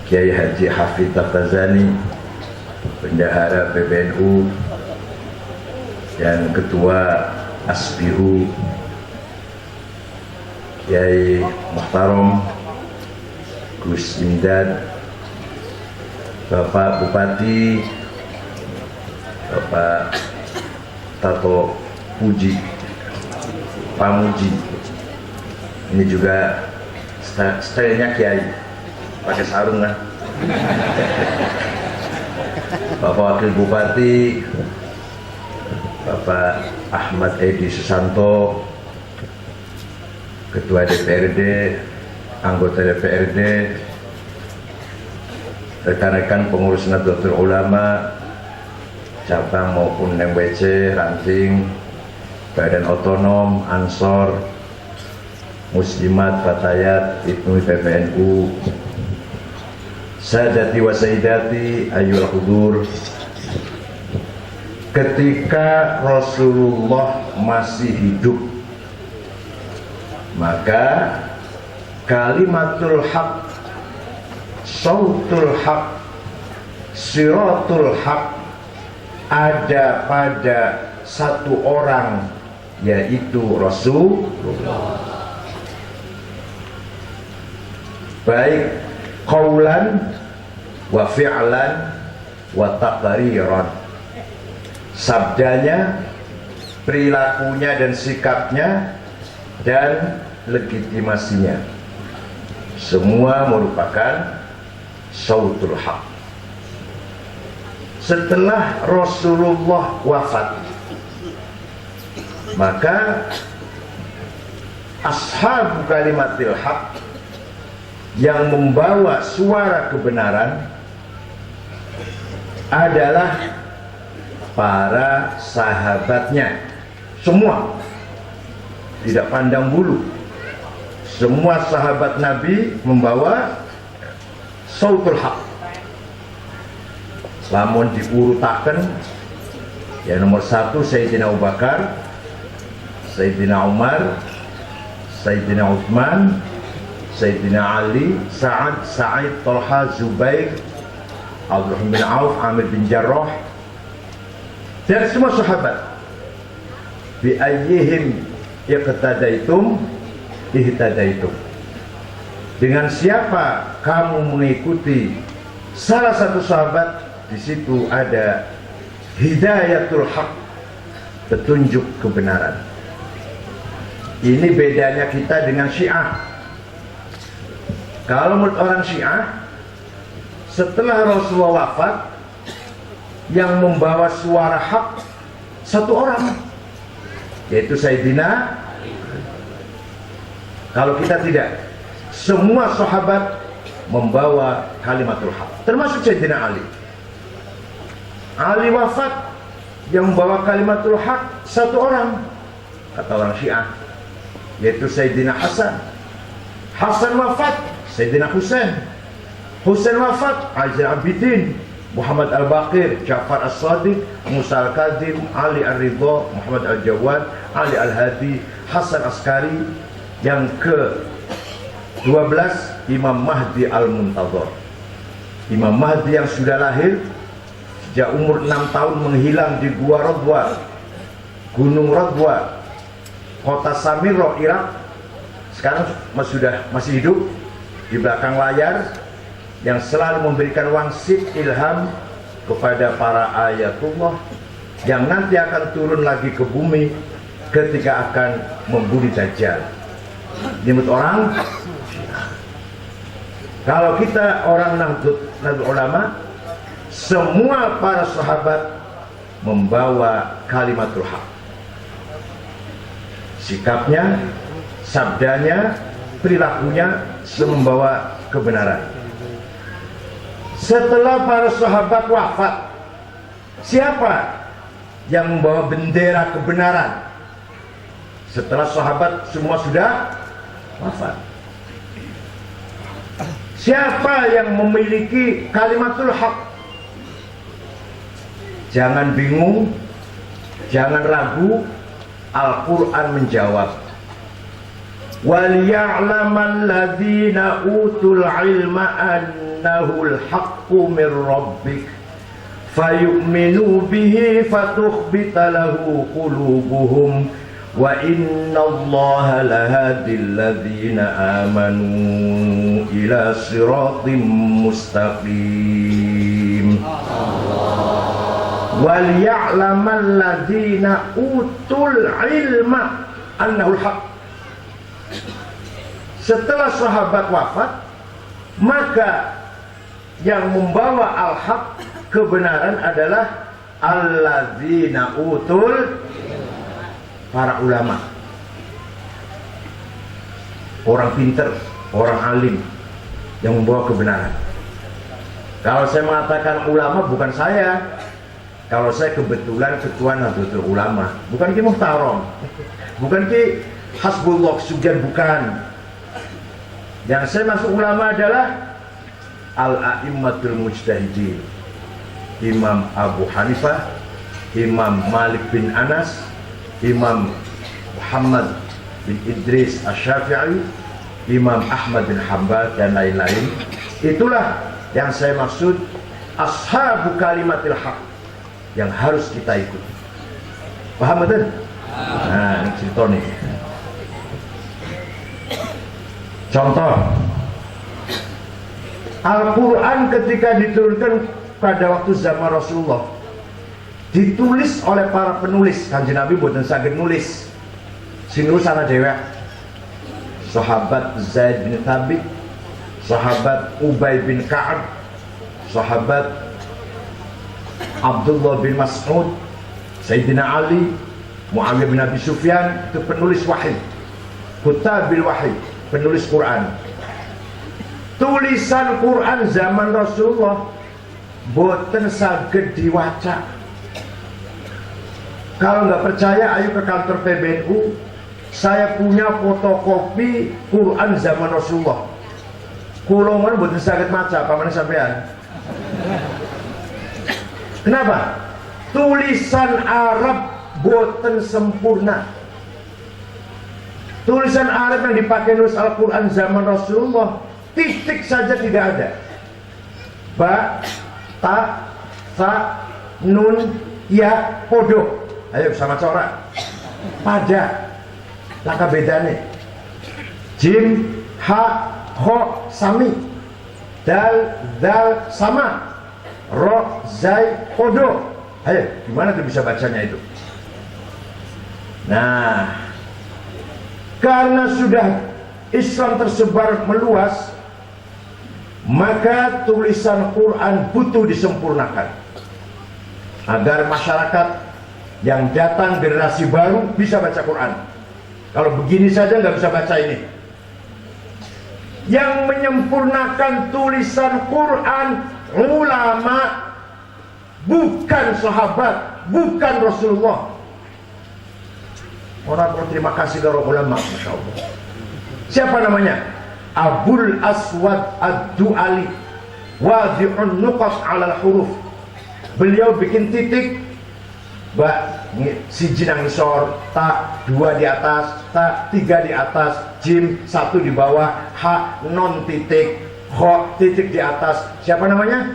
Kiai Haji Hafidz Tafazani, Bendahara PBNU, dan Ketua Asbihu Kiai Muhtaram Gus Imdad, Bapak Bupati, Bapak Tato Puji Pamuji, ini juga stylenya Kiai, pakai sarung lah. Bapak Wakil Bupati, Bapak Ahmad Edi Susanto, Ketua DPRD, anggota DPRD, rekan-rekan pengurus Nahdlatul Ulama cabang maupun MWC, ranting, Badan Otonom, Ansor, Muslimat, Fatayat, Ibnu PBNU, Sadati wa Sayyidati, ayyul hudur. Ketika Rasulullah masih hidup, maka kalimatul haq, sautul haq, siratul haq ada pada satu orang, yaitu Rasulullah. Baik qaulan wa fi'lan wa taqriran, sabdanya, perilakunya dan sikapnya, dan legitimasinya, semua merupakan sautul haq. Setelah Rasulullah wafat, maka ashab kalimatil haq yang membawa suara kebenaran adalah para sahabatnya, semua, tidak pandang bulu. Semua sahabat Nabi membawa sautul haq. Lamun diurutaken, ya nomor 1 Sayyidina Abu Bakar, Sayyidina Umar, Sayyidina Utsman, Sayyidina Ali, Sa'ad, Sa'id, Talha, Zubair, Abdurrahman bin Auf, Amir bin Jarrah, dan semua sahabat. Bi ayyihim iqtadaitum ihtadaitum. Dengan siapa kamu mengikuti salah satu sahabat, di situ ada hidayatul haq, petunjuk kebenaran. Ini bedanya kita dengan Syiah. Kalau menurut orang Syiah, setelah Rasulullah wafat, yang membawa suara hak satu orang, yaitu Sayyidina. Kalau kita tidak, semua sahabat membawa kalimatul haq, termasuk Sayyidina Ali. Ali wafat, yang membawa kalimatul haq satu orang, kata orang Syiah, yaitu Sayyidina Hasan. Hasan wafat, Sayyidina Husain. Husain wafat, Ali Abidin, Muhammad Al-Baqir, Ja'far As-Sadiq, Musa Al-Kadim, Ali Ar-Ridha, Muhammad Al-Jawad, Ali Al-Hadi, Hasan Askari. Yang ke-12 Imam Mahdi Al-Muntadhar. Imam Mahdi yang sudah lahir sejak umur 6 tahun, menghilang di Gua Radwa, Gunung Radwa, kota Samirra, Irak. Sekarang masih hidup di belakang layar, yang selalu memberikan wangsit ilham kepada para ayatullah yang nanti akan turun lagi ke bumi ketika akan membunuh Dajjal. Ini menurut orang. Kalau kita orang Nahdlatul Ulama, semua para sahabat membawa kalimatul haq. Sikapnya, sabdanya, perilakunya membawa kebenaran. Setelah para sahabat wafat, siapa yang membawa bendera kebenaran? Setelah sahabat semua sudah wafat, siapa yang memiliki kalimatul haq? Jangan bingung, jangan ragu, Al-Quran menjawab. Waliya'lamal ladzina utul ilma annahul haqqu min rabbik fayu'minu bihi fatukhbita lahu qulubuhum wa innallaha lahadil ladzina amanu ila siratim mustaqim. Waliya'lamal ladzina utul ilma annahul haqq. Setelah sahabat wafat, maka yang membawa al-haq, kebenaran, adalah alladzina utul, para ulama, orang pinter, orang alim yang membawa kebenaran. Kalau saya mengatakan ulama, bukan saya. Kalau saya kebetulan ketua Nahdlatul Ulama, bukan Ki Muhtarom, bukan Ki Hasbullah Sugian, bukan. Yang saya masuk ulama adalah Al-A'immatul Mujtahidin, Imam Abu Hanifah, Imam Malik bin Anas, Imam Muhammad bin Idris Asy-Syafi'i, Imam Ahmad bin Hanbal, dan lain-lain. Itulah yang saya maksud ashabu kalimatil haq, yang harus kita ikuti. Paham betul? Nah, ini cerita nih. Contoh, Al-Quran ketika diturunkan pada waktu zaman Rasulullah, ditulis oleh para penulis. Kanjeng Nabi boten saged nulis, sing nulis ana dhewe. Sahabat Zaid bin Thabit, sahabat Ubay bin Ka'ab, sahabat Abdullah bin Mas'ud, Sayyidina Ali, Muawiyah bin Abi Sufyan, itu penulis wahyi, kutabil wahyi, penulis Quran. Tulisan Quran zaman Rasulullah boten saged diwaca. Kalau nggak percaya, ayo ke kantor PBNU. Saya punya fotokopi Quran zaman Rasulullah. Kulongan boten saged maca, pamane sampean. Kenapa? Tulisan Arab boten sempurna. Tulisan Arab yang dipakai nulis Al-Quran zaman Rasulullah, titik saja tidak ada. Ba, ta, sa, nun, ya, podo. Ayo sama corak. Pada. Laka bedane. Jim, ha, ho, sami. Dal, dal, sama. Ro, zai, podo. Ayo, gimana tuh bisa bacanya itu? Nah, karena sudah Islam tersebar meluas, maka tulisan Quran butuh disempurnakan agar masyarakat yang datang generasi baru bisa baca Quran. Kalau begini saja nggak bisa baca ini. Yang menyempurnakan tulisan Quran ulama, bukan sahabat, bukan Rasulullah. Orang berterima kasih kepada ulama, Masya Allah. Siapa namanya? Abul Aswad Ad-Du'ali, wadi'un nuqas 'alal huruf. Beliau bikin titik, si jinang ngisor, ta, 2 di atas, ta, 3 di atas, jim 1 di bawah, ha, non titik, ho, titik di atas. Siapa namanya?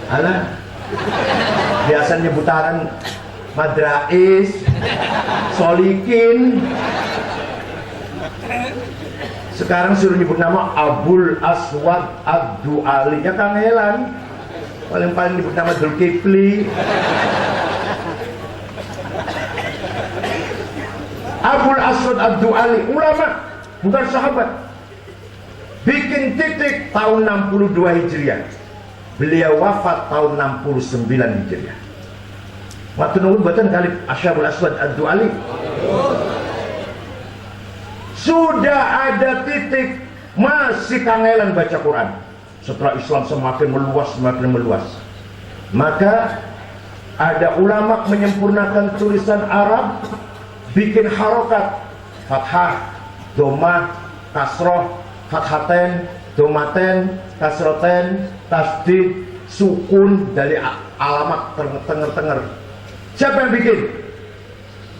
Alah, biasa nyebutaran Madrais, Solikin. Sekarang suruh nyebut nama Abul Aswad Ad-Du'ali, ya kangelan. Paling-paling nyebut nama Dzulkifli. Abul Aswad Ad-Du'ali, ulama, bukan sahabat. Bikin titik tahun 62 Hijriah. Beliau wafat tahun 69 Hijriah. Waktu nunggu batan kali Asyabul Aswad Ad-Du'ali. Sudah ada titik, masih kangelan baca Quran. Setelah Islam semakin meluas, maka ada ulama menyempurnakan tulisan Arab, bikin harokat, fathah, domah, kasroh, fathaten, domaten, kasroten, tasdid, sukun, dari alamat tenger-tenger. Siapa yang bikin?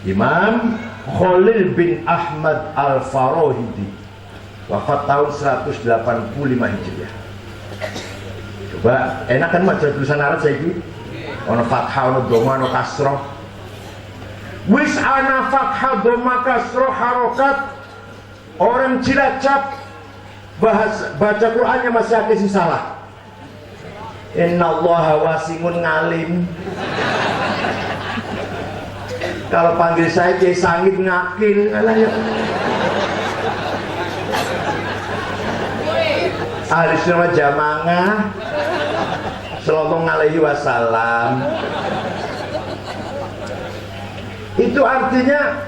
Imam Khalil bin Ahmad Al-Farahidi, wafat tahun 185 Hijriah. Coba enak kan maca tulisan Arab saiki? Ono fathah, ono dhamma, ono kasroh. Wis ana fathah, dhamma, kasroh, harokat. Orang Cilacap baca Qur'annya masih ada sih salah. Innallaha wasimun ngalim. Kalau panggil saya Kiai Sangit ngakil. Alah ya. Ahli sunnah jamaah sallallahu alaihi wasallam. Itu artinya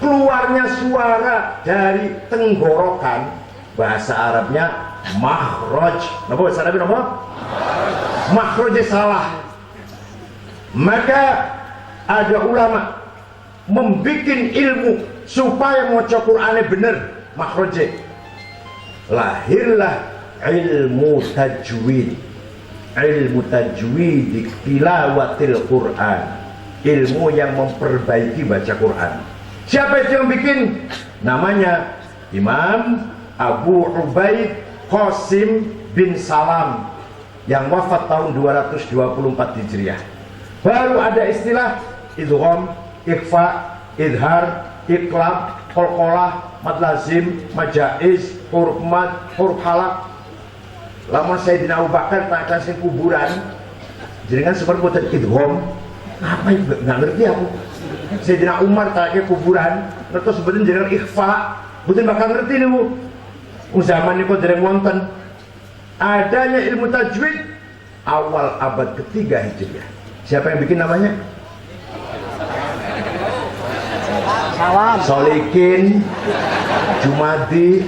keluarnya suara dari tenggorokan, bahasa Arabnya makhraj. Napa bahasa Arabnya napa? Makhrajnya salah. Maka ada ulama membikin ilmu supaya maca Qur'ane bener makhrajnya. Lahirlah ilmu tajwid. Ilmu tajwid tilawatil Qur'an. Ilmu yang memperbaiki baca Qur'an. Siapa itu yang bikin? Namanya Imam Abu Ubaid Qasim bin Salam yang wafat tahun 224 Hijriah. Baru ada istilah idgham, ikhfa, idhar, iqlab, qalqalah, mad lazim, majaiz, huruf mad, huruf halak. Lamun Sayyidina Abu Bakar tak kasih kuburan, jenengan seperti buatan idgham, apa itu nggak ngerti aku. Sayyidina Umar tak kasih kuburan, terus sebenarnya jenengan ikhfa, bukan bakal ngerti nih bu. Zaman ini kok dereng wonten. Adanya ilmu tajwid awal abad ketiga Hijriah. Siapa yang bikin namanya? Solikin, Jumadi.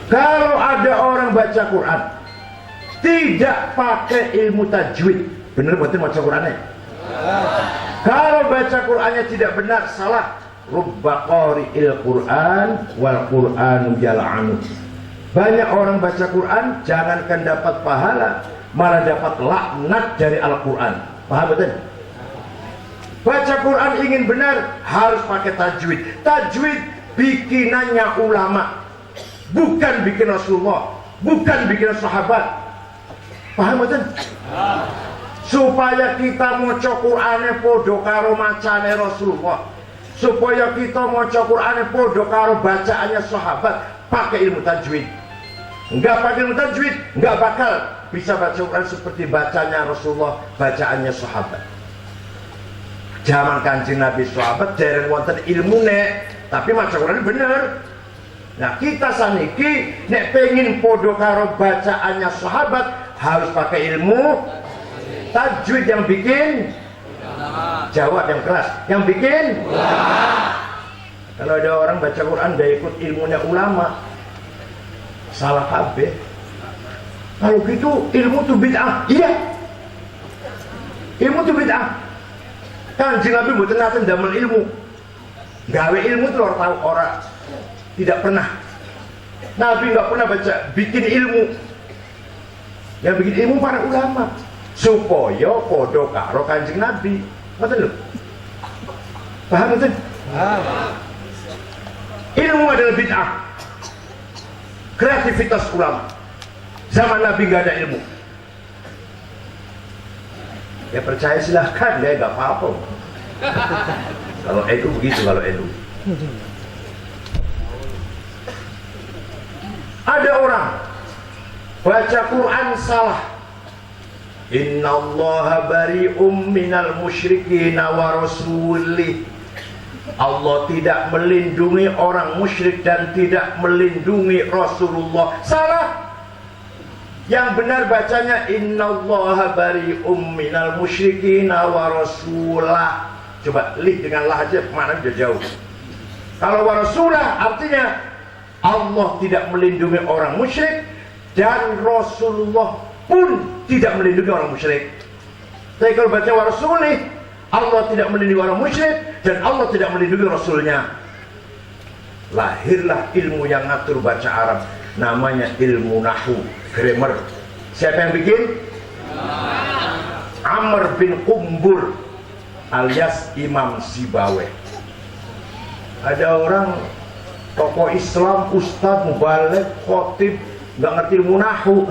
Kalau ada orang baca Quran tidak pakai ilmu tajwid, bener betul baca Qurannya? Kalau baca Qurannya tidak benar, salah. Rubba qari'il Quran wal Qur'anu yal'anu. Banyak orang baca Quran jangankan dapat pahala, malah dapat laknat dari Al-Quran. Paham betul? Baca Quran ingin benar harus pakai tajwid. Tajwid bikinannya ulama, bukan bikin Rasulullah, bukan bikin sahabat. Paham betul? Supaya kita maca Qur'ane podo karo macane Rasulullah, supaya kita maca Qur'ane podo karo bacaannya sahabat, pakai ilmu tajwid. Enggak pakai ilmu tajwid, enggak bakal bisa baca Quran seperti bacanya Rasulullah, bacaannya sahabat. Zaman Kanjeng Nabi sahabat dereng wonten ilmune, tapi maca Quran bener. Nah, kita saniki nek pengin podo karo bacaannya sahabat harus pakai ilmu tajwid. Yang bikin jawab yang keras, yang bikin kalau ada orang baca Quran dia ikut ilmunya ulama, salah kabeh. Kalau gitu ilmu itu bid'ah. Iya, ilmu itu bid'ah. Kanjeng Nabi mboten naten damel ilmu, gawe ilmu itu orang tahu orang tidak pernah. Nabi nggak pernah baca bikin ilmu. Yang bikin ilmu para ulama supaya podo karo Kanjeng Nabi. Ngoten lho. Paham betul? Ilmu adalah bid'ah. Kreativitas ulama. Zaman Nabi nggak ada ilmu. Ya percaya silahkan, ya nggak apa-apa. Kalau NU begitu, kalau NU. Ada orang baca Quran salah. Innallaha bari'um minal musyrikin wa rasulih. Allah tidak melindungi orang musyrik dan tidak melindungi Rasulullah. Salah. Yang benar bacanya innallaha bari'um minal musyrikin wa rasulah. Coba lih dengan lah aja, maknanya udah jauh. Kalau wa rasulah artinya Allah tidak melindungi orang musyrik dan Rasulullah pun tidak melindungi orang musyrik. Tapi kalau baca wa rasulih, Allah tidak melindungi orang musyrik dan Allah tidak melindungi Rasulnya. Lahirlah ilmu yang ngatur baca Arab, namanya ilmu nahwu, grammar. Siapa yang bikin? Amr bin Qumbur alias Imam Sibaweh. Ada orang tokoh Islam, ustadz, mubaligh, khotib, nggak ngerti ilmu nahwu.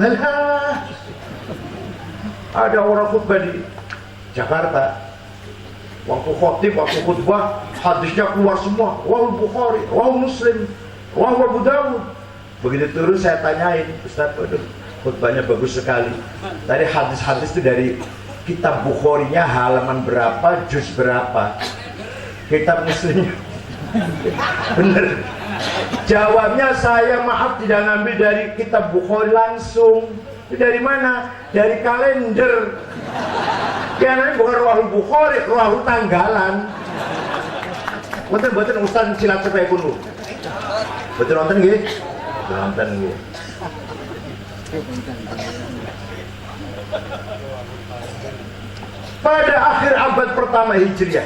Ada orang khutbah di Jakarta, waktu khotib, waktu khutbah, hadisnya keluar semua. Wahul Bukhari, wahul Muslim, wahul Abu Dawud. Begitu turun saya tanyain, Ustadz, waduh, khutbahnya bagus sekali. Tadi hadis-hadis itu dari kitab Bukharinya halaman berapa, juz berapa. Kitab Muslimnya bener. Jawabnya, saya maaf tidak ngambil dari kitab Bukhari langsung. Dari mana? Dari kalender. Karena bukan Ruahul Bukhari, Ruahul tanggalan. Betul Ustaz silat supaya kuno. Betul nonton nggih? Betul nonton nggih. Pada akhir abad pertama Hijriah,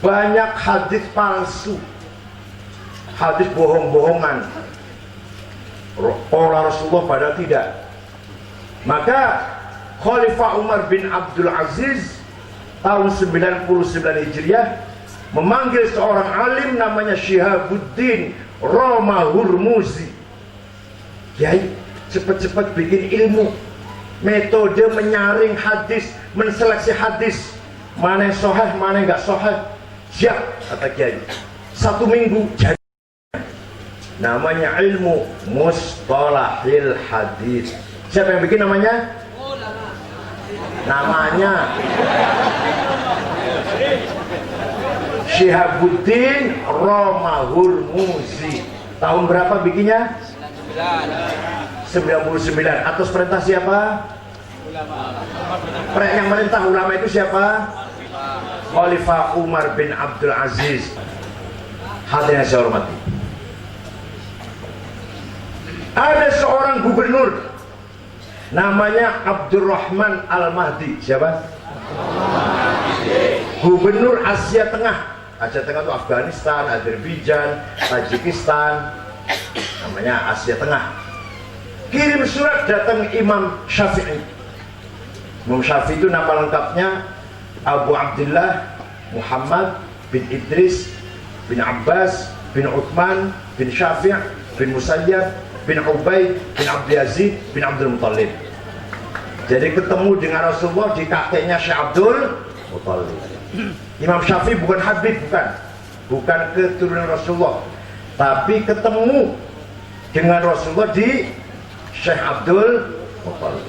banyak hadis palsu, hadis bohong-bohongan. Qala Rasulullah padahal tidak. Maka Khalifah Umar bin Abdul Aziz tahun 99 Hijriah memanggil seorang alim namanya Syihabuddin Roma Hurmuzi. Kiai, cepat-cepat bikin ilmu, metode menyaring hadis, menseleksi hadis, mana yang sahih, mana yang enggak sahih. Siap, kata Kiai. 1 minggu jadi. Namanya ilmu mustalahil hadis. Siapa yang bikin namanya? Namanya Syihabuddin Roma Hurmuzi. Tahun berapa bikinnya? 99. Atas perintah siapa? Yang merintah ulama itu siapa? Khalifah Umar bin Abdul Aziz. Hadirin yang saya hormati, ada seorang gubernur namanya Abdurrahman Al-Mahdi. Siapa? Gubernur Asia Tengah. Asia Tengah itu Afghanistan, Azerbaijan, Tajikistan, namanya Asia Tengah. Kirim surat datang Imam Syafi'i. Imam Syafi'i itu nama lengkapnya Abu Abdullah Muhammad bin Idris bin Abbas bin Uthman bin Syafi' bin Musayyab bin Ubaid bin Abdul Yazid bin Abdul Muttalib. Jadi ketemu dengan Rasulullah di kakeknya Syekh Abdul Muttalib. Imam Syafi'i bukan Habib, bukan keturunan Rasulullah, tapi ketemu dengan Rasulullah di Syekh Abdul Muttalib.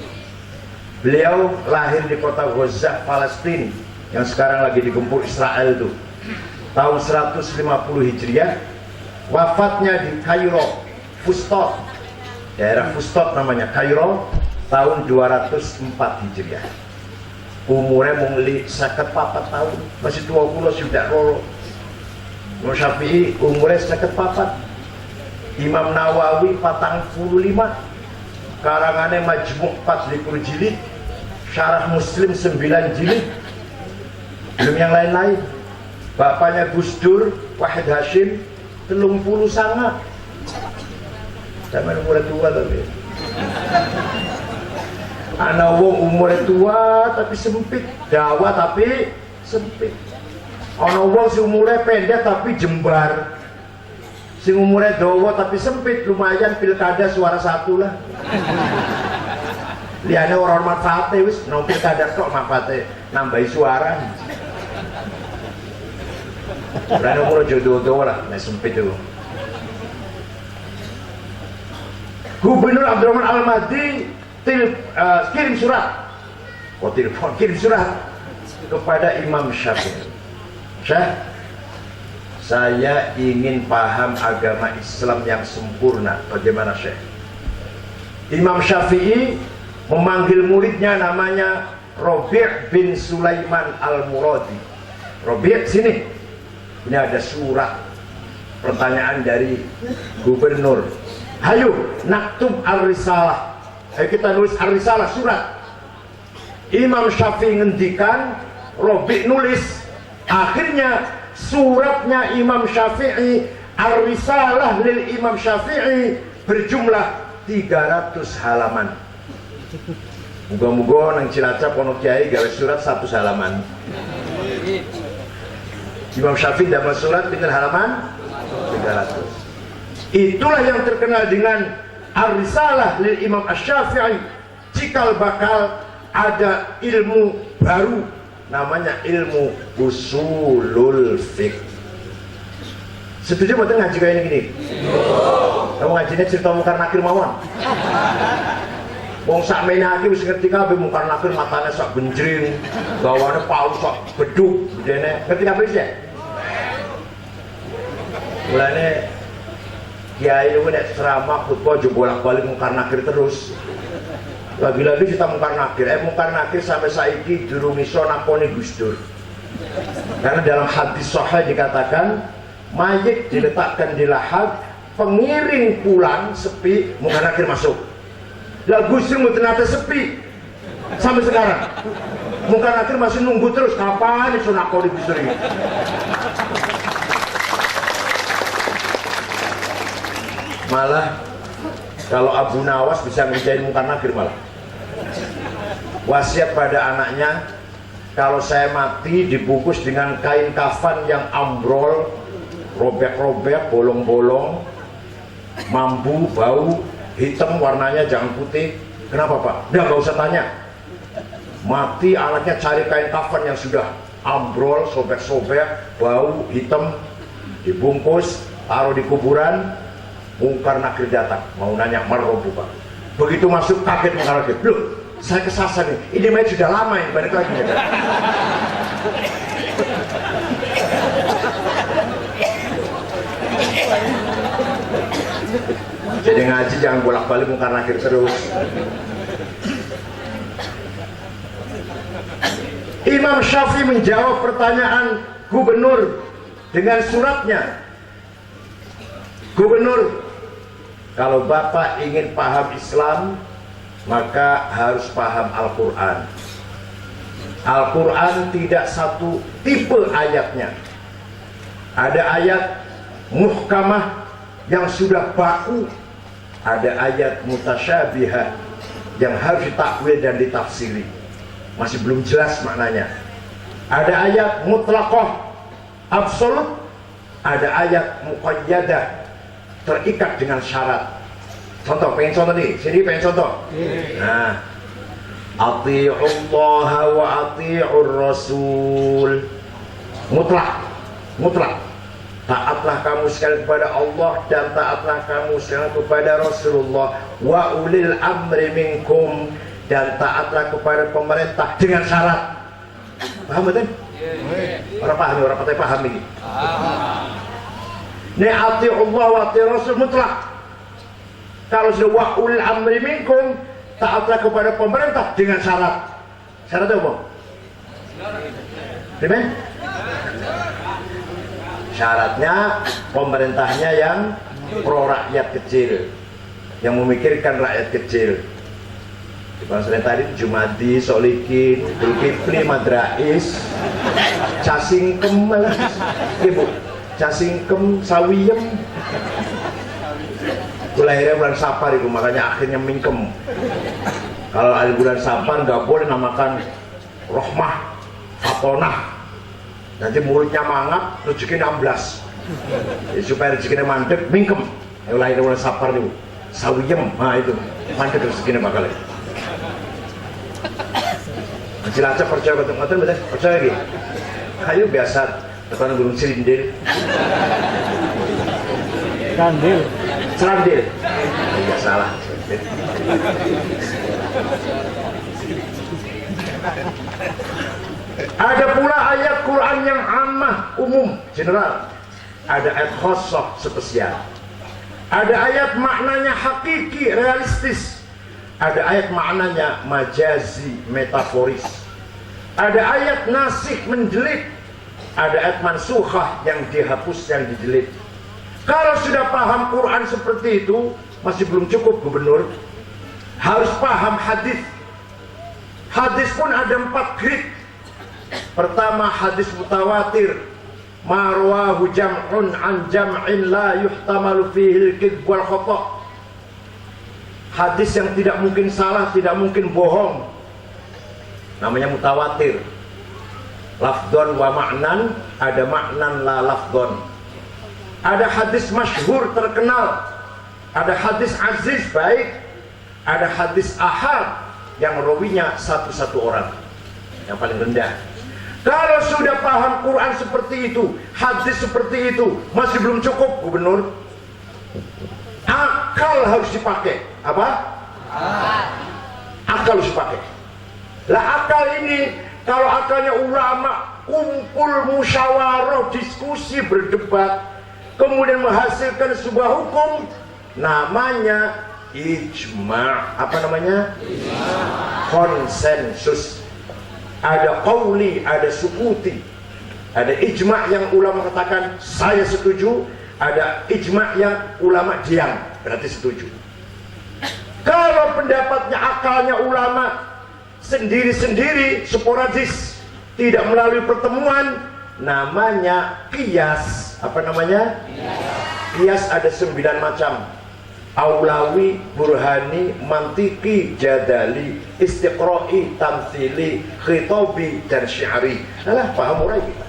Beliau lahir di kota Gaza, Palestina, yang sekarang lagi digempur Israel itu, tahun 150 Hijriah. Wafatnya di Kairo, Fustot, daerah Fustot namanya Kairo, tahun 204 Hijriah. Umurnya mungli 54 tahun, masih 20 sudah roro. Imam Syafi'i umurnya 54. Imam Nawawi 45, karangannya Majmu' 40 jilid, Syarah Muslim 9 jilid, belum yang lain-lain. Bapaknya Gus Dur Wahid Hashim 30 sanga. Zaman umurnya tua tapi. Anak wong umurnya tua tapi sempit, dawa tapi sempit. Ana wong sing umurnya pendek tapi jembar. Sing umurnya dawa tapi sempit, lumayan pilkada suara 1 lah. Liane orang manfaate wis nang pilkada kok manfaate nambahi suara. Berani umur jodoh lah, nah sempit itu. Gubernur Abdurrahman Al-Mahdi kirim surat, kirim surat kepada Imam Syafi'i. Syekh, saya ingin paham agama Islam yang sempurna. Bagaimana Syekh? Imam Syafi'i memanggil muridnya namanya Rabi' bin Sulaiman Al-Muradi. Rabi', sini. Ini ada surat pertanyaan dari gubernur. Hayu naktub al-risalah. Ayo kita nulis al-risalah, surat. Imam Syafi'i ngendikan, Rabi' nulis. Akhirnya suratnya Imam Syafi'i, al-risalah lil Imam Syafi'i, berjumlah 300 halaman. Muga-muga nang Cilacap ono kiai gawe surat 100 halaman. Imam Syafi'i dapat surat pinten halaman 300. Itulah yang terkenal dengan Ar-Risalah lil Imam Asy-Syafi'i. Cikal bakal ada ilmu baru namanya ilmu usulul fiqh. Setuju betul ngaji kayak gini? Kamu ngajinya cerita Mungkar Nakir mawon. Wong sak menake wis ngerti kabeh Mungkar Nakir, matane sak benjring, gawane paus sak beduk, dene ngerti kabeh ya. Mulane kiai lu nek ceramah khutbah jo bolak-balik Mungkar Nakir terus. Lagi-lagi kita Mungkar Nakir sampai saiki durung iso nakoni Gus Dur. Karena dalam hadis sahih dikatakan mayit diletakkan di lahat, pengiring pulang sepi, Mungkar Nakir masuk. Lah Gus Dur ternyata sepi sampai sekarang. Mungkar Nakir masih nunggu terus kapan iso nakoni Gus Dur ini. Malah kalau Abu Nawas bisa ngerjain Mungkar Nakir malah. Wasiat pada anaknya, kalau saya mati dibungkus dengan kain kafan yang ambrol, robek-robek, bolong-bolong, mambu, bau, hitam, warnanya jangan putih. Kenapa Pak? Nggak usah tanya. Mati anaknya cari kain kafan yang sudah ambrol, sobek-sobek, bau, hitam, dibungkus, taruh di kuburan. Mungkar Nakir datang, mau nanya marrobu Pak. Begitu masuk kaget Mungkar Nakir, loh saya kesasar nih, ini mayat sudah lama ini, balik lagi ya. Jadi ngaji jangan bolak-balik Mungkar Nakir terus. Imam Syafi'i menjawab pertanyaan gubernur dengan suratnya. Gubernur, kalau Bapak ingin paham Islam, maka harus paham Al-Quran. Al-Quran tidak satu tipe ayatnya. Ada ayat muhkamah yang sudah baku, ada ayat mutasyabihah yang harus ditakwil dan ditafsiri, masih belum jelas maknanya. Ada ayat mutlaqah, absolut. Ada ayat muqayyadah, terikat dengan syarat. Contoh, pengen contoh nih, sini pengen contoh. Nah, ati'ullaha wa ati'ur rasul. Mutlak. Taatlah kamu sekalian kepada Allah dan taatlah kamu sekalian kepada Rasulullah. Wa ulil amri minkum, dan taatlah kepada pemerintah dengan syarat. Paham betul? Orang paham, orang patah paham ini. Nih ati'ullah wa ati'ur rasul mutlak. Kalau sudah wa ulil amri minkum, taatlah kepada pemerintah dengan syarat. Syaratnya apa? Gimana? Syaratnya pemerintahnya yang pro rakyat kecil, yang memikirkan rakyat kecil. Bahasanya tadi Jumadi, Solikin, Zulkifli, Madrais, Casingkem, ibu, Casingkem, Sawiyem. Lahirnya bulan Safar itu, makanya akhirnya mingkem. Kalau ada bulan Safar nggak boleh namakan Rohmah, Fatonah. Nanti mulutnya mangap, rezeki 16. Jadi supaya rezekinya mandek, mingkem. Yang lahirnya bulan Safar itu, Sawiyem, nah itu mandek rezekinya bakal. Cilacap percaya betul-betul, percaya lagi. Kayu biasa tekan gunung Serindil. Serandil. Enggak salah. Ada pula ayat Quran yang ammah, umum, general. Ada ayat khosoh, spesial. Ada ayat maknanya hakiki, realistis. Ada ayat maknanya majazi, metaforis. Ada ayat nasikh, menjelit. Ada ayat mansukhah, yang dihapus, yang dijelit. Kalau sudah paham Quran seperti itu, masih belum cukup gubernur. Harus paham hadis. Hadis pun ada 4 grade. Pertama, hadis mutawatir, marwahu jam'un an jam'in la yuhtamalu fihi al-kidb wal khata'. Hadis yang tidak mungkin salah, tidak mungkin bohong, namanya mutawatir. Lafdon wa ma'nan, ada maknan la lafdon. Ada hadis masyhur terkenal, ada hadis aziz baik, ada hadis ahad yang rawinya satu-satu orang yang paling rendah. Kalau sudah paham Quran seperti itu, hadis seperti itu, masih belum cukup, Gubernur. Akal harus dipakai. Apa? Akal harus dipakai. Lah akal ini, kalau akalnya ulama kumpul musyawarah, diskusi, berdebat, kemudian menghasilkan sebuah hukum, namanya ijma'. Apa namanya? Konsensus. Ada qauli, ada sukuti. Ada ijma' yang ulama katakan saya setuju, ada ijma' yang ulama diam, berarti setuju. Kalau pendapatnya, akalnya ulama sendiri-sendiri, sporadis, tidak melalui pertemuan, namanya qiyas. Apa namanya? Qiyas ada 9 macam. Aulawi, burhani, mantiki, jadali, istiqra'i, tamthili, khitabi, dan syi'ari. Alah, paham orang kita.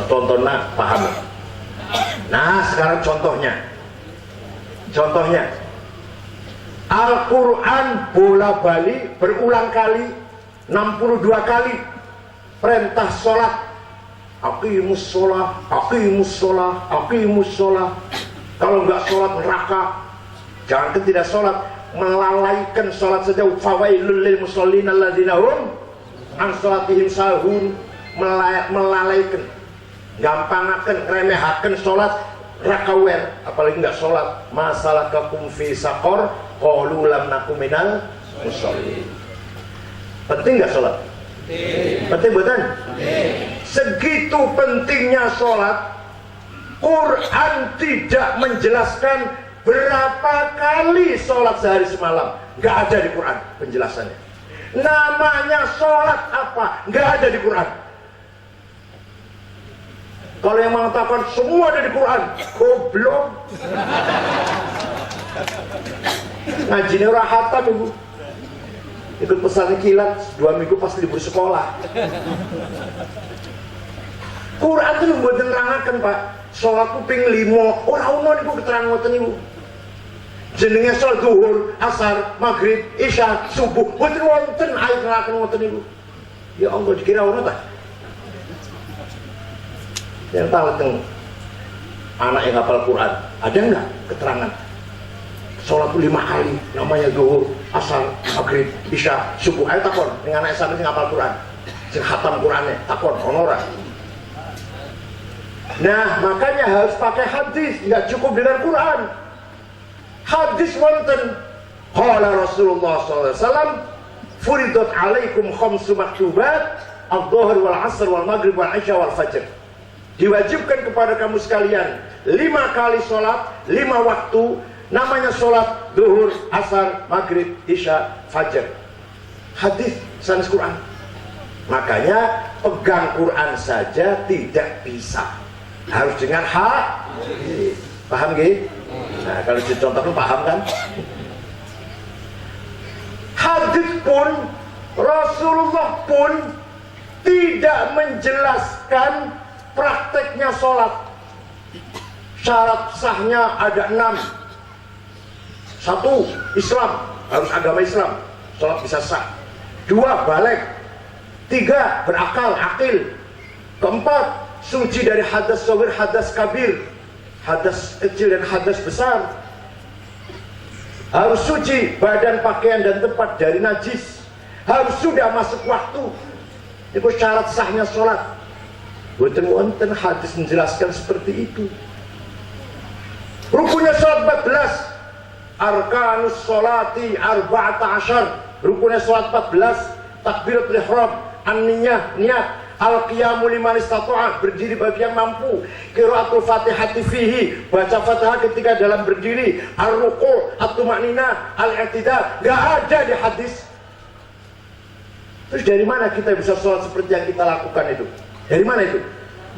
Contohnya paham. Nah, sekarang contohnya Al-Quran bola-balik berulang kali, 62 kali perintah sholat. Aqimus sholah, aqimus sholah, aqimus sholah. Kalau nggak sholat neraka. Jangan tidak sholat, melalaikan sholat saja. Fawailul lil musallin alladzina hum an sholatihim sahun. Melalaikan, gampangaken, remehaken sholat, rakawer, apalagi nggak sholat. Masalah kakum fi saqor, qalu lam nakum minal musallin. Penting nggak sholat? Penting bukan? Segitu pentingnya sholat, Quran tidak menjelaskan berapa kali sholat sehari semalam. Nggak ada di Quran penjelasannya. Namanya sholat apa? Nggak ada di Quran. Kalau yang mengatakan semua ada di Quran, goblok. Ngaji ora hatam ibu. Ikut pesan kilat 2 minggu pas libur sekolah. Quran itu membuat nerangaken, Pak. Sholat kuping 5, ora ono niku keterangan ngoten niku. Jenenge sholat zuhur, asar, maghrib, isya, subuh, mboten wonten ayat nerangake ngoten niku. Ya Allah, dikira ono ta? Yang tahu tentang anak yang hafal Quran, ada enggak keterangan sholat 5 kali namanya zuhur, asar, maghrib, isya, subuh? Ayo takon dengan anak sampai yang hafal Quran, sing khatam Qurannya, takon ono ora? Nah, makanya harus pakai hadis, nggak cukup dengan Quran. Hadis wonten qala Rasulullah SAW, furidat alaikum khamsu maktubat, adh-dhuhr wal 'asr wal maghrib wal 'isya wal fajr. Diwajibkan kepada kamu sekalian 5 kali sholat, 5 waktu, namanya sholat zuhur, asar, maghrib, isya, fajar. Hadis sanes Quran. Makanya pegang Quran saja tidak bisa, harus dengan hadis. Paham gak? Nah, kalau dicontohkan paham kan? Hadis pun, Rasulullah pun tidak menjelaskan prakteknya sholat. Syarat sahnya ada 6. 1, Islam, harus agama Islam, sholat bisa sah. 2, balik. 3, berakal, akil. 4, suci dari hadas shagir, hadas kabir, hadas kecil dan hadas besar. Harus suci badan, pakaian dan tempat dari najis. Harus sudah masuk waktu. Itu syarat sahnya sholat. Wonten hadis menjelaskan seperti itu. Rukunnya sholat 14. Arkanus sholati 14. Rukunnya sholat 14. Takbiratul ihram, an-niyah, niat, al-qiyamu liman istata'a, berdiri bagi yang mampu, qiraatul fatihati fihi, baca Fatihah ketika dalam berdiri, ar-ruku', at-tuma'ninah, al-i'tidal. Enggak ada di hadis. Terus dari mana kita bisa sholat seperti yang kita lakukan itu? Dari mana itu?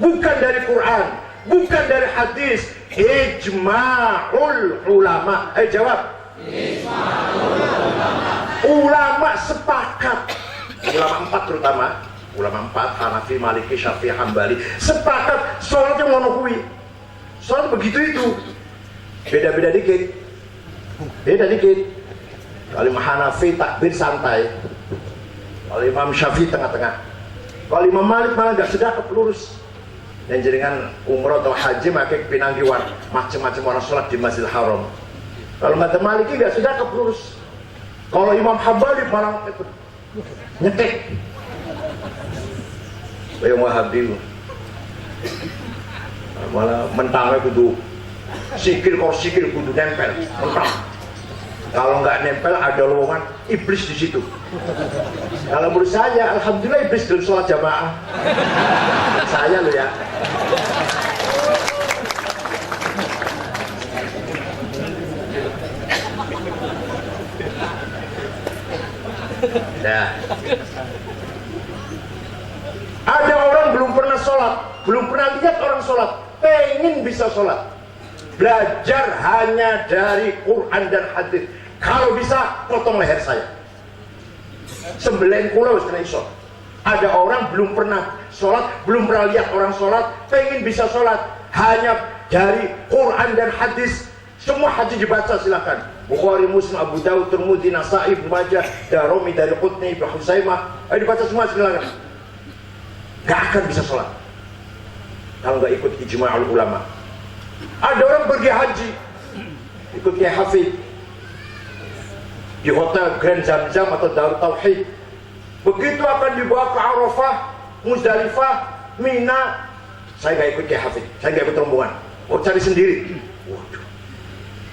Bukan dari Quran, bukan dari hadis. Ijma'ul ulama. Jawab. Ulama sepakat, ulama 4 terutama, ulama 4 Hanafi, Maliki, Syafi'i, Hambali sepakat sholatnya ngono kuwi. Sholat begitu itu. Beda-beda dikit. Beda dikit. Kalau Imam Hanafi takbir santai. Kalau Imam Syafi'i tengah-tengah. Kalau Imam Malik malah gak sedekap lurus. Dan jaringan umroh atau haji makai pinanggiwan macam-macam orang sholat di Masjidil Haram. Kalau mata Maliki gak sedekap lurus. Kalau Imam Hambali malah nyetek. Yang Wahabi malah mentangnya kudu sikil kudu nempel, mentang. Kalau nggak nempel ada lowongan iblis di situ. Kalau menurut saya, alhamdulillah iblis dalam sholat jamaah. Saya loh ya. Nah, ada orang belum pernah sholat, belum pernah lihat orang sholat, pengen bisa sholat. Belajar hanya dari Quran dan hadis. Kalau bisa, potong leher saya. Sembelih kula wis kena iso. Ada orang belum pernah sholat, belum pernah lihat orang sholat, pengen bisa sholat. Hanya dari Quran dan hadis. Semua hadis dibaca silakan. Bukhari, Muslim, Abu Dawud, Tirmidzi, Nasa'i, Ibnu Majah, Darimi, Daraqutni, Ibnu Huzaimah. Ayo dibaca semua silakan. Gak akan bisa sholat kalau gak ikut ijma'ul ulama. Ada orang pergi haji, ikut Kiai Hafid di hotel Grand Zamzam atau Darut Tauhid. Begitu akan dibawa ke Arafah, Muzdalifah, Mina, saya gak ikut Kiai Hafid, saya gak ikut rombongan. Mau cari sendiri. Waduh.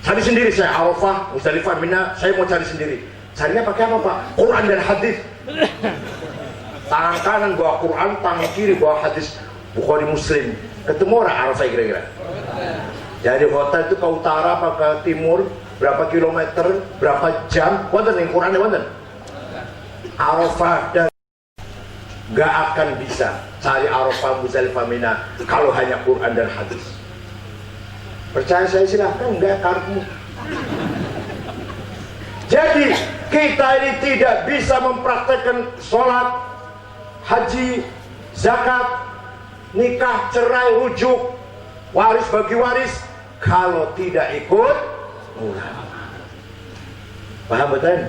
Cari sendiri saya, Arafah, Muzdalifah, Mina, saya mau cari sendiri. Carinya pakai apa Pak? Quran dan hadis. Tangan kanan bawa Quran, tangan kiri bawa hadis Bukhari, Muslim. Ketemu orang Arafah kira-kira. Dari hotel itu ke utara apa ke timur, berapa kilometer, berapa jam, wonten yang Qurannya wonten. Arafah dan gak akan bisa cari Arafah, Muzdalifah, Mina kalau hanya Quran dan hadis. Percaya saya silahkan, enggak karepmu. Jadi kita ini tidak bisa mempraktekkan sholat, haji, zakat, nikah, cerai, rujuk, waris bagi waris kalau tidak ikut ulama. Paham betul?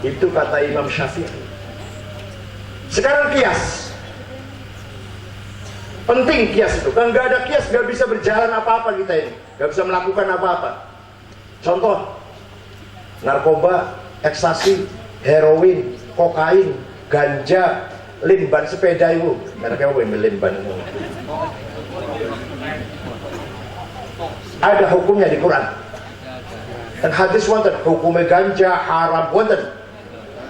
Itu kata Imam Syafi'i. Sekarang kias. Penting kias itu. Kalau nggak ada kias nggak bisa berjalan apa-apa kita ini. Nggak bisa melakukan apa-apa. Contoh, narkoba, ekstasi, heroin, kokain, ganja, limban sepeda itu. Mereka limban itu. Ada hukumnya di Quran. Dan hadis wonten, hukumnya ganja haram wonten.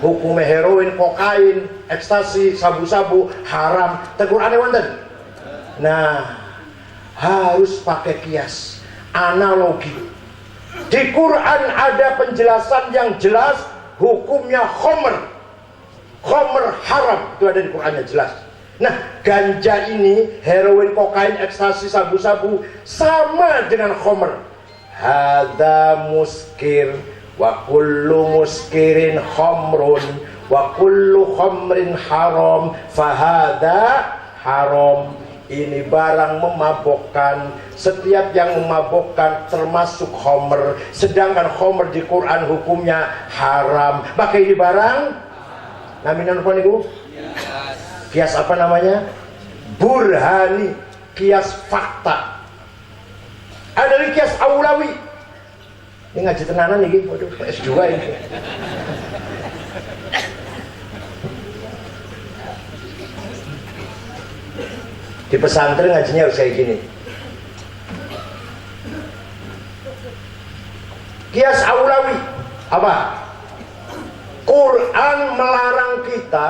Hukumnya heroin, kokain, ekstasi, sabu-sabu haram. Dan Qurannya wonten. Nah, harus pakai kias, analogi. Di Quran ada penjelasan yang jelas, hukumnya khomer. Khomer haram, itu ada di Qurannya jelas. Nah, ganja ini, heroin, kokain, ekstasi, sabu-sabu sama dengan khomer. Hadza muskir wa kullu muskirin khomrun wa kullu khomrin haram fahadha haram. Ini barang memabokkan, setiap yang memabokkan termasuk khomer. Sedangkan khomer di Quran hukumnya haram. Maka ini barang namanya apa nih? Kias apa namanya? Burhani, kias fakta. Ada lagi kias aulawi. Ini ngaji tenanan nih, waduh S2 ini. Di pesantren ngajinya harus kayak gini. Kias aulawi apa? Quran melarang kita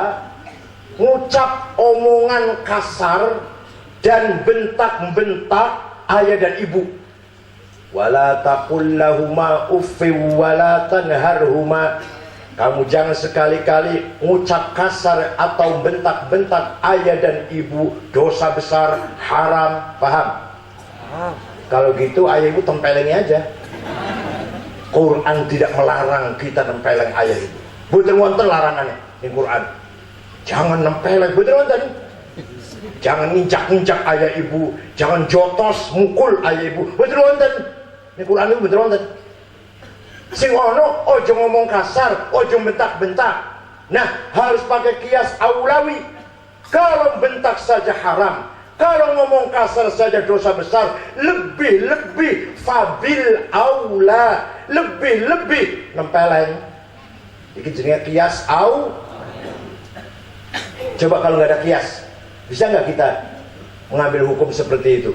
ngucap omongan kasar dan bentak-bentak ayah dan ibu. Wala taqul lahuma uffin wala tanharhuma. Kamu jangan sekali-kali ngucap kasar atau bentak-bentak ayah dan ibu, dosa besar, haram. Paham? Kalau gitu ayah ibu tempelengi aja. Quran tidak melarang kita tempeleng ayah ibu. Betul wonten larangannya di Quran. Jangan nempeleng, betul wonten. Jangan nginjak-nginjak ayah ibu, jangan jotos mukul ayah ibu. Betul wonten. Di Quran itu betul wonten. Sing ono ojo ngomong kasar, ojo bentak-bentak. Nah, harus pakai kias aulawi. Kalau bentak saja haram, kalau ngomong kasar saja dosa besar, lebih-lebih fabil aula, lebih-lebih nempeleng. Ini jenisnya kias Coba kalau nggak ada kias, bisa nggak kita mengambil hukum seperti itu?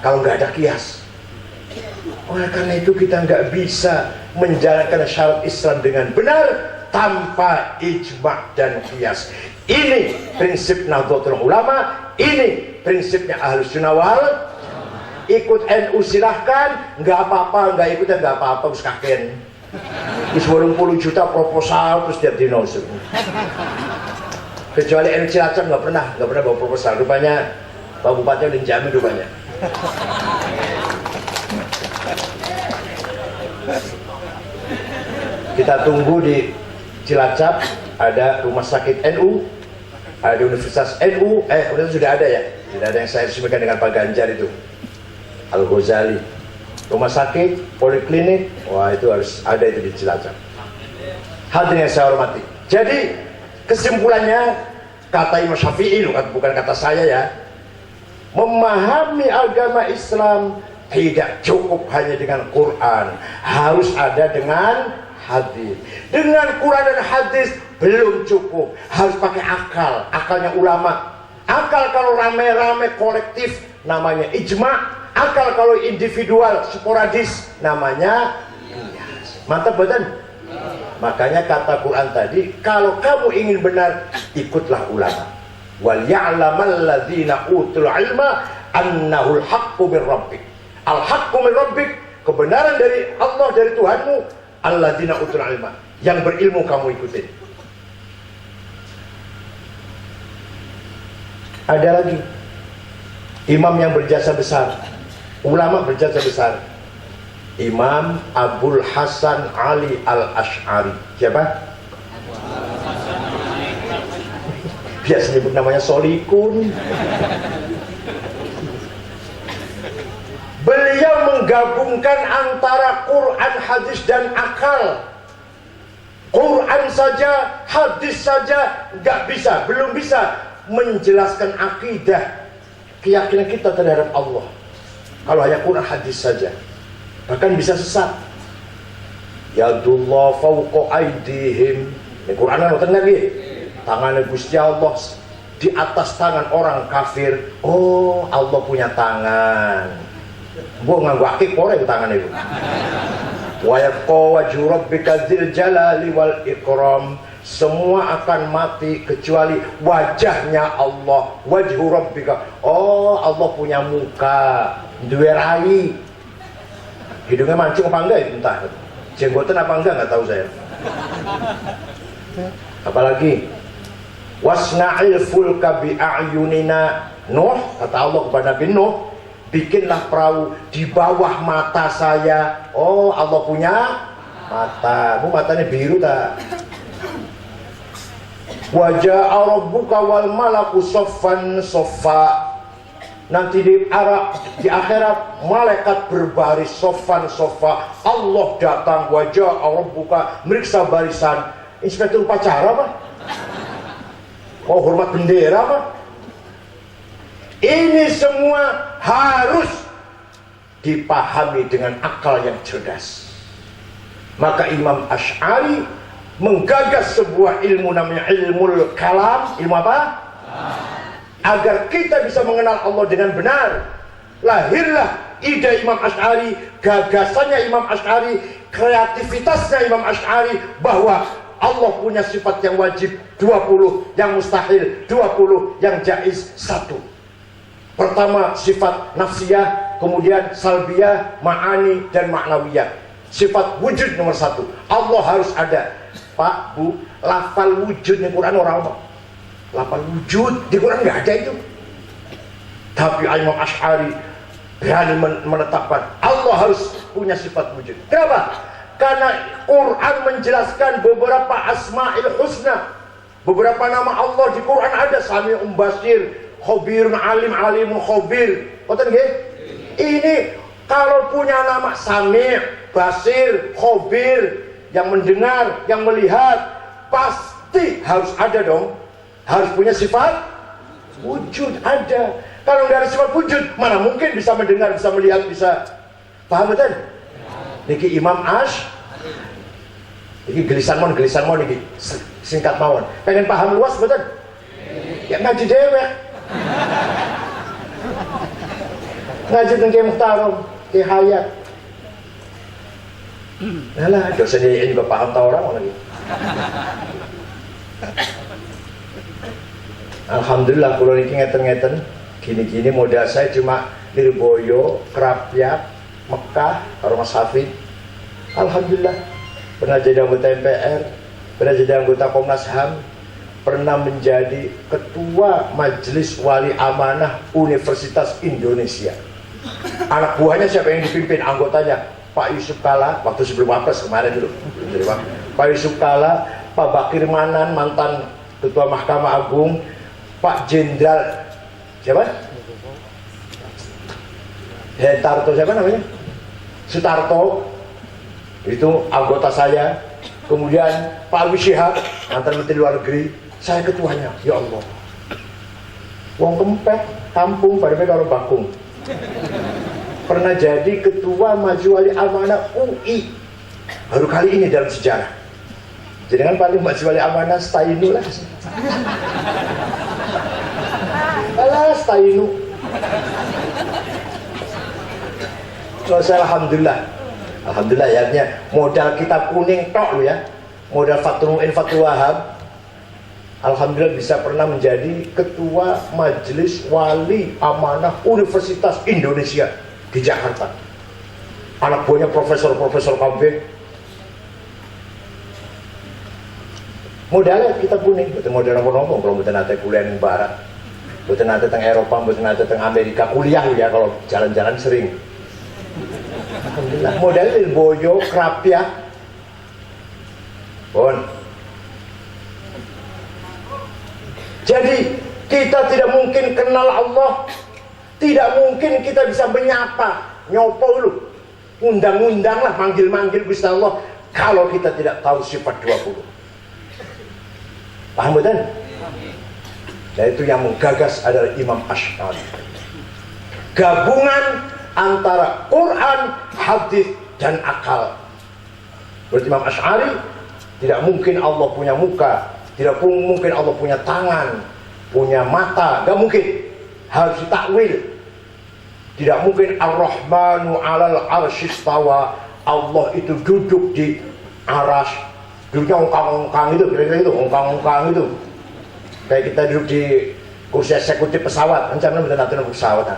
Kalau nggak ada kias. Oleh karena itu kita nggak bisa menjalankan syarat Islam dengan benar tanpa ijma' dan kias. Ini prinsip Nahdlatul Ulama, ini prinsipnya Ahlus Sunnah wal. Ikut NU silahkan, nggak apa-apa, nggak ikut ya nggak apa-apa, harus kaken. Terus 80 juta proposal terus tiap dino. Kecuali NU Cilacap nggak pernah bawa proposal. Rupanya Pak Bupati udah jamin rupanya. Kita tunggu di Cilacap, ada rumah sakit NU, ada Universitas NU, udah sudah ada ya, tidak ada yang saya resmikan dengan Pak Ganjar itu, Al-Ghazali, rumah sakit, poliklinik, wah itu harus ada itu di Cilacap. Hadirin yang saya hormati. Jadi kesimpulannya, kata Imam Syafi'i, bukan kata saya ya, memahami agama Islam tidak cukup hanya dengan Quran, harus ada dengan hadis. Dengan Quran dan hadis belum cukup, harus pakai akal, akalnya ulama. Akal kalau rame-rame kolektif namanya ijma', akal kalau individual sporadis namanya qiyas. Mantap badan. Makanya kata Quran tadi, kalau kamu ingin benar, ikutlah ulama. Wal ya'lamal ladzina utul ilma annahul haqqu mir rabbik. Al haqqu mir rabbik, kebenaran dari Allah, dari Tuhanmu. Alladzina utul ilma, yang berilmu kamu ikutin. Ada lagi imam yang berjasa besar, ulama berjasa besar, Imam Abul Hasan Ali Al-Asy'ari. Siapa? Biasa nyebut namanya Solikun. Beliau menggabungkan antara Quran, hadis dan akal. Quran saja, hadis saja nggak bisa, belum bisa menjelaskan akidah, keyakinan kita terhadap Allah. Kalau hanya Quran, hadis saja, bahkan bisa sesat. Yadullah fawqa aydihim. Ini Quran nonton lagi. Tangannya Gusti Allah di atas tangan orang kafir. Oh, Allah punya tangan. Gue nganggu akik pore ke tangan itu. Wa yabqa wajhu rabbika dzil jalali wal ikram. Semua akan mati kecuali wajahnya Allah. Wajhu rabbika. Oh, Allah punya muka, duwe rai. Hidungnya mancung apa enggak itu entah. Jenggotan apa enggak tahu saya. Apalagi wasna'il fulka bi a'yunina. Nuh, kata Allah kepada Nabi Nuh, bikinlah perahu di bawah mata saya. Oh, Allah punya mata. Bu matanya biru tak? Wajah rabbuka wal malaku soffan soffa. Nanti di akhirat malaikat berbaris soffan soffa. Allah datang, wajah rabbuka, meriksa barisan. Inspektur upacara apa? Oh, hormat bendera apa? Ini semua harus dipahami dengan akal yang cerdas. Maka Imam Asy'ari menggagas sebuah ilmu namanya ilmu kalam. Ilmu apa? Agar kita bisa mengenal Allah dengan benar. Lahirlah ide Imam Asy'ari, gagasannya Imam Asy'ari, kreativitasnya Imam Asy'ari, bahwa Allah punya sifat yang wajib 20, yang mustahil 20, yang jaiz 1. Pertama sifat nafsiyah, kemudian salbiyah, ma'ani dan ma'nawiyah. Sifat wujud nomor 1, Allah harus ada. Pak, Bu, lafal wujud di Quran orang apa? Lafal wujud di Quran nggak ada itu. Tapi Imam Asy'ari berani menetapkan Allah harus punya sifat wujud. Kenapa? Karena Quran menjelaskan beberapa asma'il husna, beberapa nama Allah di Quran ada. Sami'un basir, khabirun alim, alimun khabir. Betul nggih? Ini kalau punya nama Sami', Basir, Khabir, yang mendengar, yang melihat, pasti harus ada dong. Harus punya sifat wujud, ada. Kalau nggak ada sifat wujud, mana mungkin bisa mendengar, bisa melihat, bisa paham betul? Niki Imam niki gelisan mon niki singkat mawon. Pengen paham luas betul? Ya ngaji dewek. Ngaji tentang Muhtarom, ke Hayat. Alah, dosen ini juga paham tau orang lagi. Alhamdulillah kalau niki ngeten-ngeten gini-gini modal saya cuma Lirboyo, Krapyak, Mekah, Rumah Hafid. Alhamdulillah pernah jadi anggota MPR, pernah jadi anggota Komnas HAM, pernah menjadi ketua Majelis Wali Amanah Universitas Indonesia. Anak buahnya siapa yang dipimpin? Anggotanya Pak Yusuf Kalla, waktu sebelum Wapres kemarin dulu. Pak Yusuf Kalla, Pak Bakir Manan, mantan Ketua Mahkamah Agung, Pak Jenderal siapa? Hentarto siapa namanya? Sutarto, itu anggota saya. Kemudian Pak Alwi Shihab, mantan Menteri Luar Negeri, saya ketuanya. Ya Allah, wong kempet kampung pada karo bakung. Pernah jadi ketua Maju Wali Amanah UI, baru kali ini dalam sejarah. Jadi kan paling Maju Wali Amanah Stainu lah. Alah Stainu. So, saya Alhamdulillah ya, modal kitab kuning tok ya, modal Fathul Mu'in Fathul Wahab. Alhamdulillah bisa pernah menjadi ketua Majelis Wali Amanah Universitas Indonesia di Jakarta. Anak buahnya profesor-profesor KB. Modalnya kitab kuning, betul modal nopo-nopo, kalau betul nanti kuliah di Barat, betul nanti teng Eropa, betul nanti teng Amerika kuliah ya, kalau jalan-jalan sering. Alhamdulillah, modal Lirboyo, Krapyak, Bon. Jadi kita tidak mungkin kenal Allah, tidak mungkin kita bisa menyapa, nyopo lu, undang-undang lah, manggil-manggil Gusti Allah, kalau kita tidak tahu sifat 20. Paham betul? Dan itu yang menggagas adalah Imam Asy'ari. Gabungan antara Quran, hadis, dan akal. Berarti Imam Asy'ari tidak mungkin Allah punya muka, tidak mungkin Allah punya tangan, punya mata, gak mungkin. Harus ditakwil. Tidak mungkin Ar-Rahmanu 'alal 'arsy istawa, Allah itu duduk di aras. Duduknya ongkang-ongkang itu, kira-kira itu, ongkang-ongkang itu. Kayak kita duduk di kursi eksekutif pesawat, ancaman bener nanti pesawat.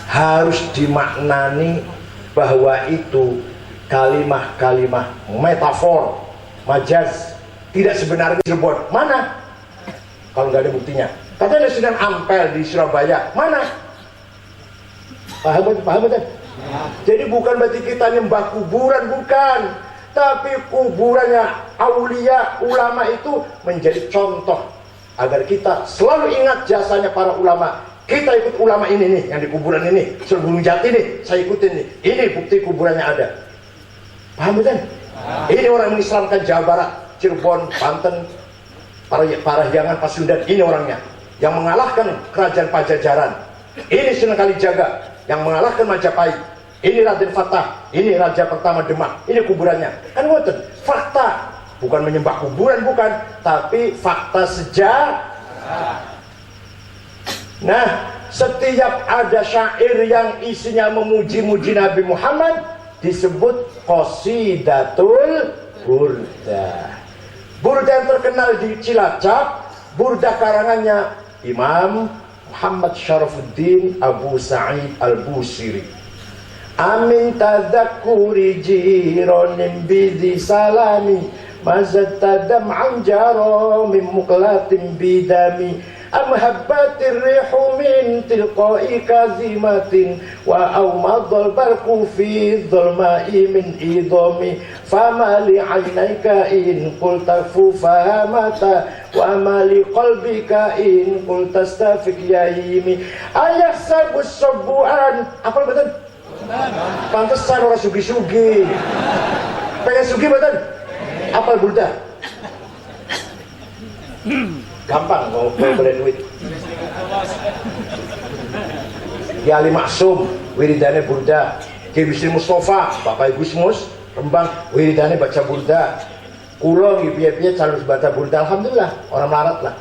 Harus dimaknani bahwa itu kalimah-kalimah metafor, majaz, tidak sebenarnya Cirebon. Mana? Kalau nggak ada buktinya. Katanya sedang Ampel di Surabaya. Mana? Paham betul? Jadi bukan berarti kita nyembah kuburan, bukan. Tapi kuburannya aulia, ulama itu menjadi contoh agar kita selalu ingat jasanya para ulama. Kita ikut ulama ini nih, yang di kuburan ini, Gunung Jati nih, saya ikutin nih. Ini bukti kuburannya ada. Paham betul? Ini orang yang mengislamkan Jawa Barat, Cirebon, Banten, Parahyangan, Pasundan. Ini orangnya yang mengalahkan kerajaan Pajajaran. Ini Sunan Kalijaga yang mengalahkan Majapahit. Ini Raden Fatah, ini Raja pertama Demak, ini kuburannya. Kan ngoten, fakta, bukan menyembah kuburan, bukan, tapi fakta sejarah. Nah, setiap ada syair yang isinya memuji-muji Nabi Muhammad disebut Qasidatul Burdah. Burdah yang terkenal di Cilacap, burdah karangannya Imam Muhammad Syarafuddin Abu Sa'id Al-Busiri. Amin tadakuri jironim bizi salami mazatta dam'an jara min muqlatin bidami am habbatir rihu min tilqa'i kazimatin wa awmadal barqu fi dhulma'i min idami fama li 'ainayka in qulta fahamata wa ma li qalbika in qulta stafiq yahimi ayahsabu subuhan. Apa betul? Pantesan orang sugi-sugi. Pengen sugi betul? Apal burda. Gampang mau boleh duit. Ya Ali Maksum wiridane burda. Ki Bisri Mustafa, Bapak Ibu Mus, Rembang wiridane baca burda. Kula nggih piye-piye calon baca burda, alhamdulillah, orang melarat lah.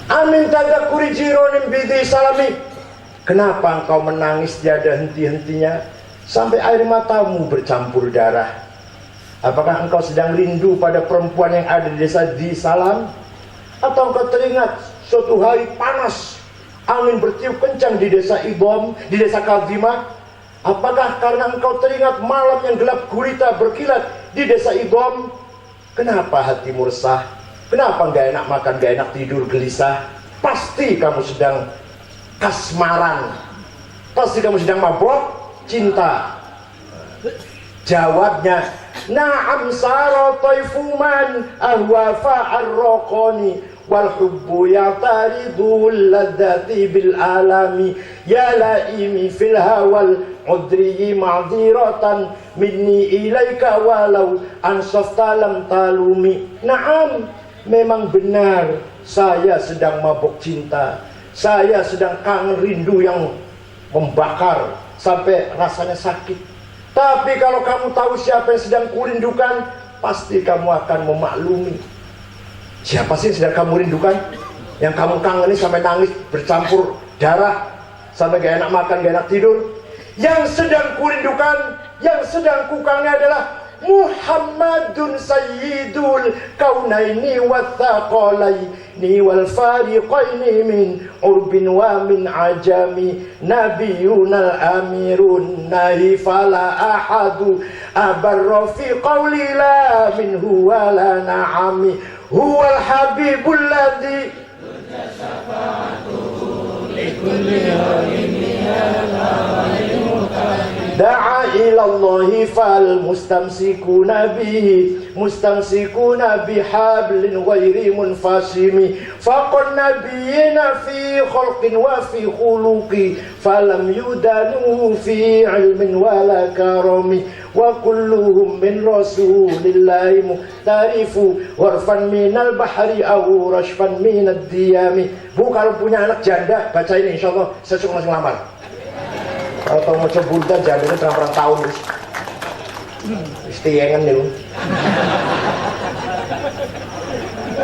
Amin tadakuri jironim bidi salami. Kenapa engkau menangis tiada henti-hentinya sampai air matamu bercampur darah? Apakah engkau sedang rindu pada perempuan yang ada di desa di Salam? Atau engkau teringat suatu hari panas, angin bertiup kencang di desa Ibom, di desa Kazimah? Apakah karena engkau teringat malam yang gelap gulita berkilat di desa Ibom? Kenapa hatimu resah? Kenapa gak enak makan, gak enak tidur, gelisah? Pasti kamu sedang kasmaran, pasti kamu sedang mabok cinta. Jawabnya, na'am sara taifuman ahwa fa'arraqani wal hubbu ya'taridul ladzati bil alami ya laimi fil hawal udri ma'dziratan minni ilaika walau ansafta lam talumi. Na'am, memang benar saya sedang mabok cinta. Saya sedang kangen rindu yang membakar sampai rasanya sakit. Tapi kalau kamu tahu siapa yang sedang kurindukan, pasti kamu akan memaklumi. Siapa sih yang sedang kamu rindukan? Yang kamu kangeni sampai nangis bercampur darah, sampai gak enak makan, gak enak tidur. Yang sedang kurindukan, yang sedang kukangi adalah Muhammadun sayyidul kaunaini wathaqalaini wal fariqaini min urbin wa min ajami nabiyunal amirun nahi fala ahadu abarra fi qawli la minhu wa la na'ami huwal habibul ladzi da'a ilallahi fal mustamsikuna bihi mustamsikuna bihablin ghairi munfasimi faqan nabiyina fi khalqin wa fi khuluqi falam yudanu fi ilmin wala karami wa kulluhum min rasulillahi muhtarifu warfan minal bahri aw rashfan minad diyami. Bu, kalau punya anak janda baca ini insyaallah saya suka langsung lamar. Kalau kamu mau coba jadinya terang-terang tahun istiyengan nih.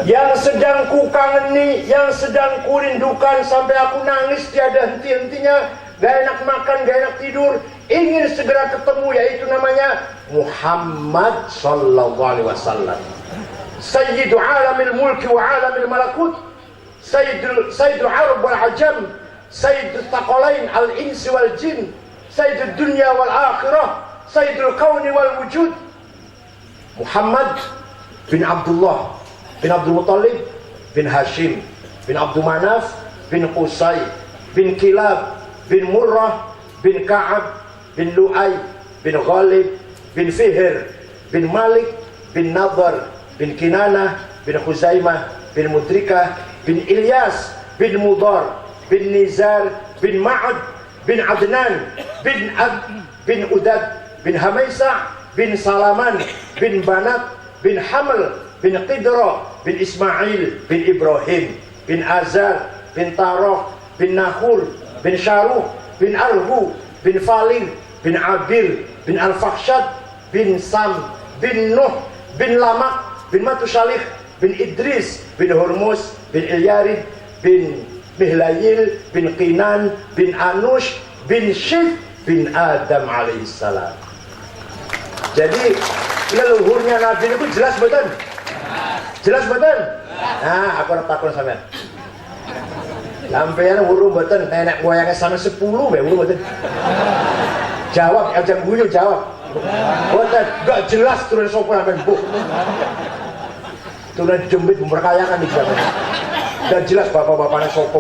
Yang sedang kukangeni, yang sedang kurindukan sampai aku nangis tiada henti-hentinya, gak enak makan, gak enak tidur, ingin segera ketemu, yaitu namanya Muhammad sallallahu alaihi wasallam. Sayyidu alamil mulki wa alamil malakut, Sayyidul Arab wal Ajam, Sayyidul Taqalain al-insi wal jin, Sayyidul dunya wal akhirah, Sayyidul kauni wal wujud. Muhammad bin Abdullah bin Abdul Muttalib bin Hashim bin Abdul Manaf bin Qusay bin Kilab bin Murrah bin Ka'ab bin Lu'ay bin Ghalib bin Fihr bin Malik bin Nadhr bin Kinanah bin Khuzaimah bin Mudrikah bin Ilyas bin Mudar bin Nizar bin Ma'ad bin Adnan bin Udad bin Hamaisah bin Salaman bin Banat bin Haml bin Qidra bin Ismail bin Ibrahim bin Azar bin Tarok bin Nahur bin Syaruh bin Arhu bin Falir bin Abir bin Al-Fakhshad bin Sam bin Nuh bin Lamak bin Matusalih bin Idris bin Hormuz bin Ilyarid bin Mihlayil bin Qinan bin Anush bin Syith bin Adam alaihissalam. Jadi leluhurnya Nabi itu jelas betul? Jelas betul? Nah, aku takut sampean. Lampian urung betul, nenek moyangnya sampai 10 be urung betul. Jawab, ajang guyu jawab. Buatan gak jelas tuh sopo namanya bu. Tuh jembit memperkayakan di sana. Gak jelas bapak-bapaknya sopo.